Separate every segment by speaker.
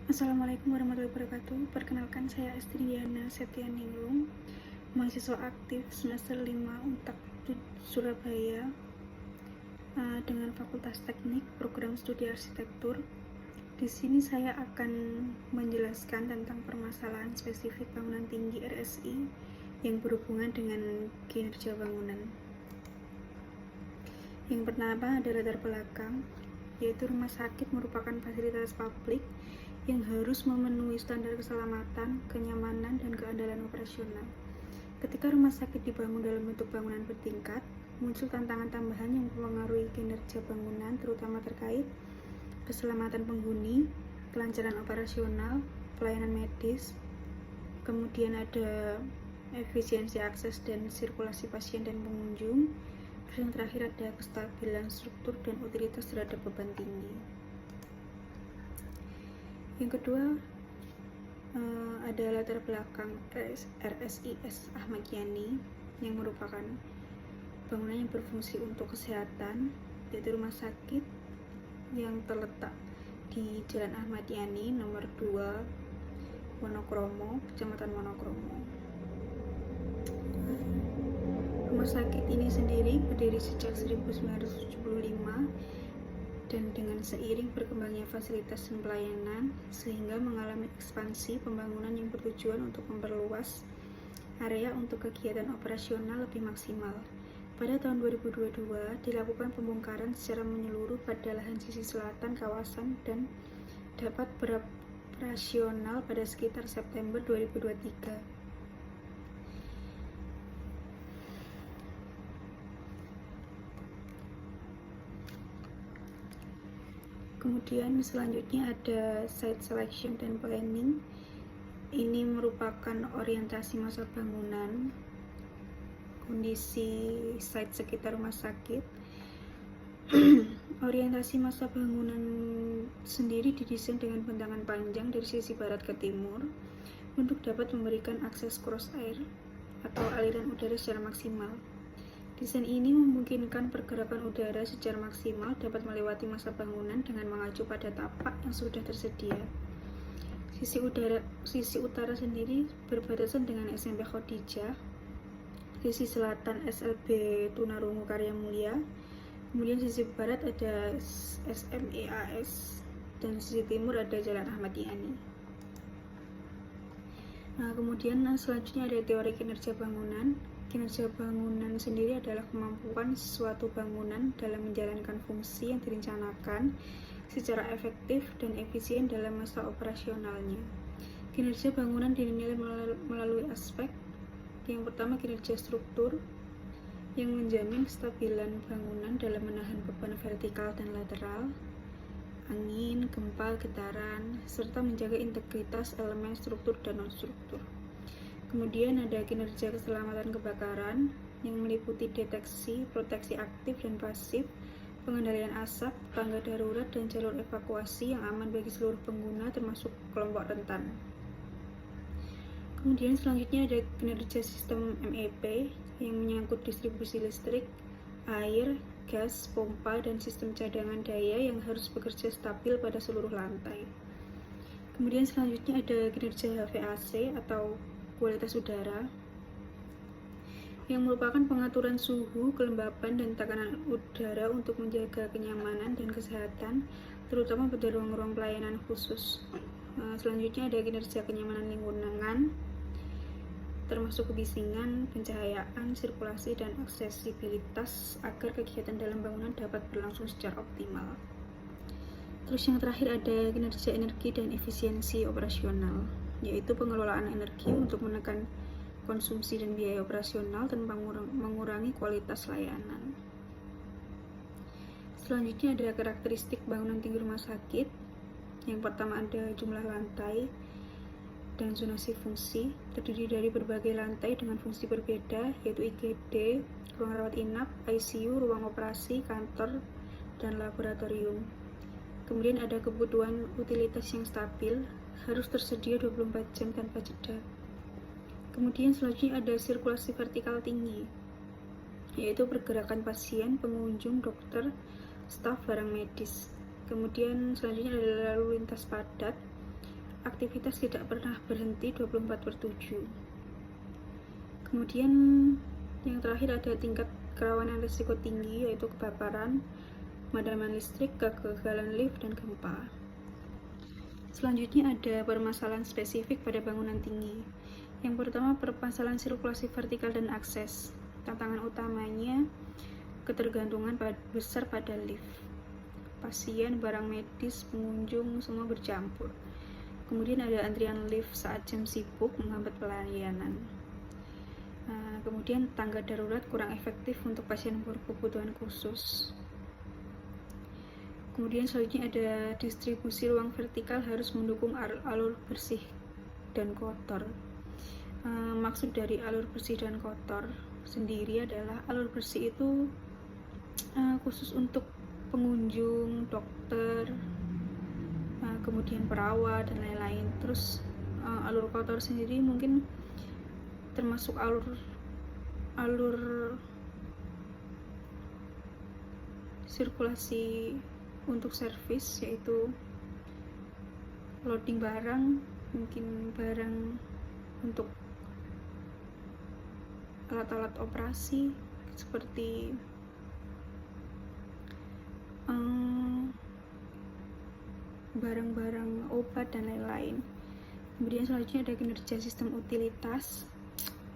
Speaker 1: Assalamualaikum warahmatullahi wabarakatuh. Perkenalkan, saya Astri Diana Septianingrum, mahasiswa aktif semester 5 Untak Surabaya, dengan Fakultas Teknik Program Studi Arsitektur. Di sini saya akan menjelaskan tentang permasalahan spesifik bangunan tinggi RSI yang berhubungan dengan kinerja bangunan. Yang pertama ada latar belakang, yaitu rumah sakit merupakan fasilitas publik yang harus memenuhi standar keselamatan, kenyamanan, dan keandalan operasional. Ketika rumah sakit dibangun dalam bentuk bangunan bertingkat, muncul tantangan tambahan yang mempengaruhi kinerja bangunan, terutama terkait keselamatan penghuni, kelancaran operasional, pelayanan medis, kemudian ada efisiensi akses dan sirkulasi pasien dan pengunjung, terus yang terakhir ada kestabilan struktur dan utilitas terhadap beban tinggi. Yang kedua ada latar belakang RSIS Ahmad Yani yang merupakan bangunan yang berfungsi untuk kesehatan, yaitu rumah sakit yang terletak di Jalan Ahmad Yani nomor 2 Wonokromo, Kecamatan Wonokromo. Rumah sakit ini sendiri berdiri sejak 1975 dan dengan seiring berkembangnya fasilitas dan pelayanan sehingga mengalami ekspansi pembangunan yang bertujuan untuk memperluas area untuk kegiatan operasional lebih maksimal. Pada tahun 2022 dilakukan pembongkaran secara menyeluruh pada lahan sisi selatan kawasan dan dapat beroperasional pada sekitar September 2023. Kemudian selanjutnya ada site selection dan planning. Ini merupakan orientasi masa bangunan, kondisi site sekitar rumah sakit. Orientasi masa bangunan sendiri didesain dengan bentangan panjang dari sisi barat ke timur untuk dapat memberikan akses cross air atau aliran udara secara maksimal. Desain ini memungkinkan pergerakan udara secara maksimal dapat melewati masa bangunan dengan mengacu pada tapak yang sudah tersedia. Sisi utara sendiri berbatasan dengan SMP Khadijah, sisi selatan SLB Tunarungu Karya Mulia, kemudian sisi barat ada SMEAS, dan sisi timur ada Jalan Ahmad Yani. Kemudian selanjutnya ada teori kinerja bangunan. Kinerja bangunan sendiri adalah kemampuan suatu bangunan dalam menjalankan fungsi yang direncanakan secara efektif dan efisien dalam masa operasionalnya. Kinerja bangunan dinilai melalui aspek yang pertama, kinerja struktur yang menjamin kestabilan bangunan dalam menahan beban vertikal dan lateral, angin, gempa, getaran, serta menjaga integritas elemen struktur dan non-struktur. Kemudian ada kinerja keselamatan kebakaran yang meliputi deteksi, proteksi aktif dan pasif, pengendalian asap, tangga darurat, dan jalur evakuasi yang aman bagi seluruh pengguna termasuk kelompok rentan. Kemudian selanjutnya ada kinerja sistem MEP yang menyangkut distribusi listrik, air, gas, pompa, dan sistem cadangan daya yang harus bekerja stabil pada seluruh lantai. Kemudian selanjutnya ada kinerja HVAC atau kualitas udara yang merupakan pengaturan suhu, kelembapan, dan tekanan udara untuk menjaga kenyamanan dan kesehatan, terutama pada ruang-ruang pelayanan khusus. Selanjutnya ada kinerja kenyamanan lingkungan, termasuk kebisingan, pencahayaan, sirkulasi, dan aksesibilitas agar kegiatan dalam bangunan dapat berlangsung secara optimal. Terus yang terakhir ada kinerja energi dan efisiensi operasional, yaitu pengelolaan energi untuk menekan konsumsi dan biaya operasional tanpa mengurangi kualitas layanan. Selanjutnya ada karakteristik bangunan tinggi rumah sakit. Yang pertama ada jumlah lantai dan zonasi fungsi, terdiri dari berbagai lantai dengan fungsi berbeda, yaitu IGD, ruang rawat inap, ICU, ruang operasi, kantor, dan laboratorium. Kemudian ada kebutuhan utilitas yang stabil, harus tersedia 24 jam tanpa jeda. Kemudian selanjutnya ada sirkulasi vertikal tinggi, yaitu pergerakan pasien, pengunjung, dokter, staf, barang medis. Kemudian selanjutnya ada lalu lintas padat, aktivitas tidak pernah berhenti 24/7. Kemudian yang terakhir ada tingkat kerawanan risiko tinggi, yaitu kebakaran, pemadaman listrik, kegagalan lift, dan gempa. Selanjutnya ada permasalahan spesifik pada bangunan tinggi. Yang pertama, permasalahan sirkulasi vertikal dan akses. Tantangan utamanya ketergantungan besar pada lift. Pasien, barang medis, pengunjung semua bercampur. Kemudian ada antrian lift saat jam sibuk menghambat pelayanan. Kemudian tangga darurat kurang efektif untuk pasien berkebutuhan khusus. Kemudian selanjutnya ada distribusi ruang vertikal harus mendukung alur bersih dan kotor. Maksud dari alur bersih dan kotor sendiri adalah alur bersih itu khusus untuk pengunjung, dokter, kemudian perawat, dan lain-lain. Terus alur kotor sendiri mungkin termasuk alur sirkulasi untuk servis, yaitu loading barang, mungkin barang untuk alat-alat operasi seperti barang-barang obat dan lain-lain. Kemudian selanjutnya ada kinerja sistem utilitas,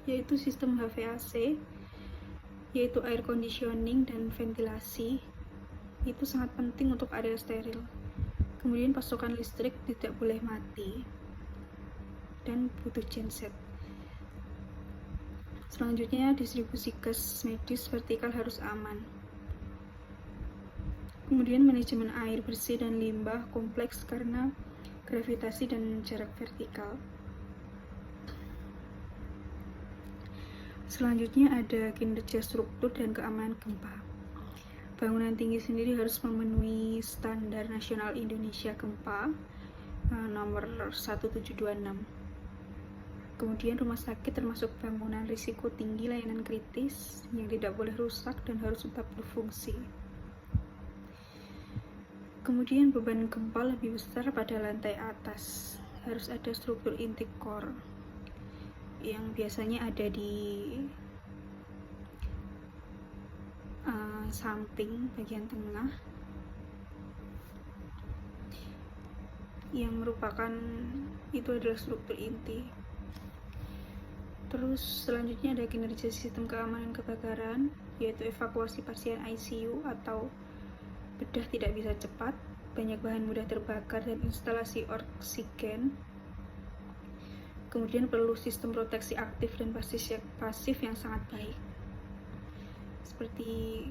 Speaker 1: yaitu sistem HVAC, yaitu air conditioning dan ventilasi. Itu sangat penting untuk area steril. Kemudian pasokan listrik tidak boleh mati dan butuh genset. Selanjutnya distribusi gas medis vertikal harus aman. Kemudian manajemen air bersih dan limbah kompleks karena gravitasi dan jarak vertikal. Selanjutnya ada kinerja struktur dan keamanan gempa. Bangunan tinggi sendiri harus memenuhi standar nasional Indonesia gempa nomor 1726. Kemudian rumah sakit termasuk bangunan risiko tinggi layanan kritis yang tidak boleh rusak dan harus tetap berfungsi. Kemudian beban gempa lebih besar pada lantai atas. Harus ada struktur inti core yang biasanya ada di samping bagian tengah, yang merupakan itu adalah struktur inti. Terus selanjutnya ada kinerja sistem keamanan kebakaran, yaitu evakuasi pasien ICU atau bedah tidak bisa cepat, banyak bahan mudah terbakar, dan instalasi oksigen. Kemudian perlu sistem proteksi aktif dan pasif yang sangat baik, seperti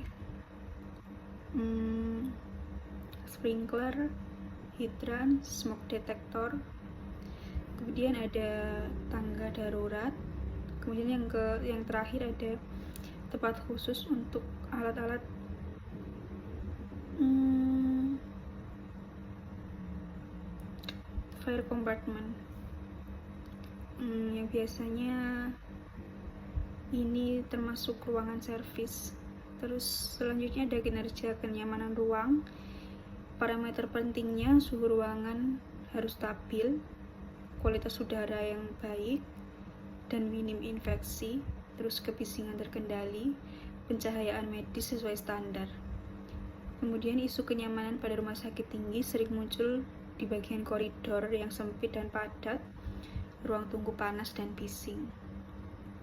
Speaker 1: sprinkler, hidran, smoke detector. Kemudian ada tangga darurat. Kemudian yang terakhir ada tempat khusus untuk alat-alat fire compartment, yang biasanya ini termasuk ruangan servis. Terus selanjutnya ada kinerja kenyamanan ruang. Parameter pentingnya suhu ruangan harus stabil, kualitas udara yang baik dan minim infeksi, terus kebisingan terkendali, pencahayaan medis sesuai standar. Kemudian isu kenyamanan pada rumah sakit tinggi sering muncul di bagian koridor yang sempit dan padat, ruang tunggu panas dan bising.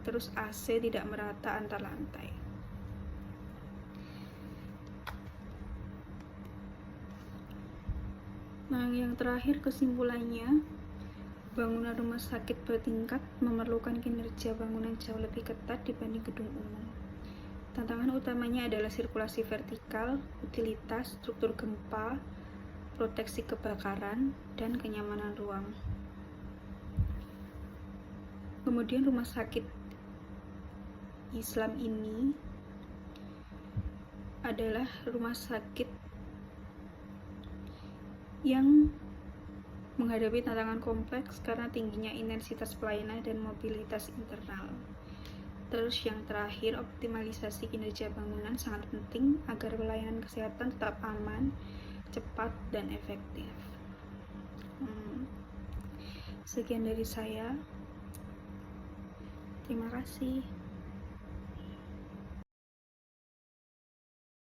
Speaker 1: Terus AC tidak merata antar lantai. Nah, yang terakhir kesimpulannya, bangunan rumah sakit bertingkat memerlukan kinerja bangunan jauh lebih ketat dibanding gedung umum. Tantangan utamanya adalah sirkulasi vertikal, utilitas, struktur gempa, proteksi kebakaran, dan kenyamanan ruang. Kemudian rumah sakit Islam ini adalah rumah sakit yang menghadapi tantangan kompleks karena tingginya intensitas pelayanan dan mobilitas internal. Terus yang terakhir, optimalisasi kinerja bangunan sangat penting agar pelayanan kesehatan tetap aman, cepat, dan efektif. Sekian dari saya. Terima kasih.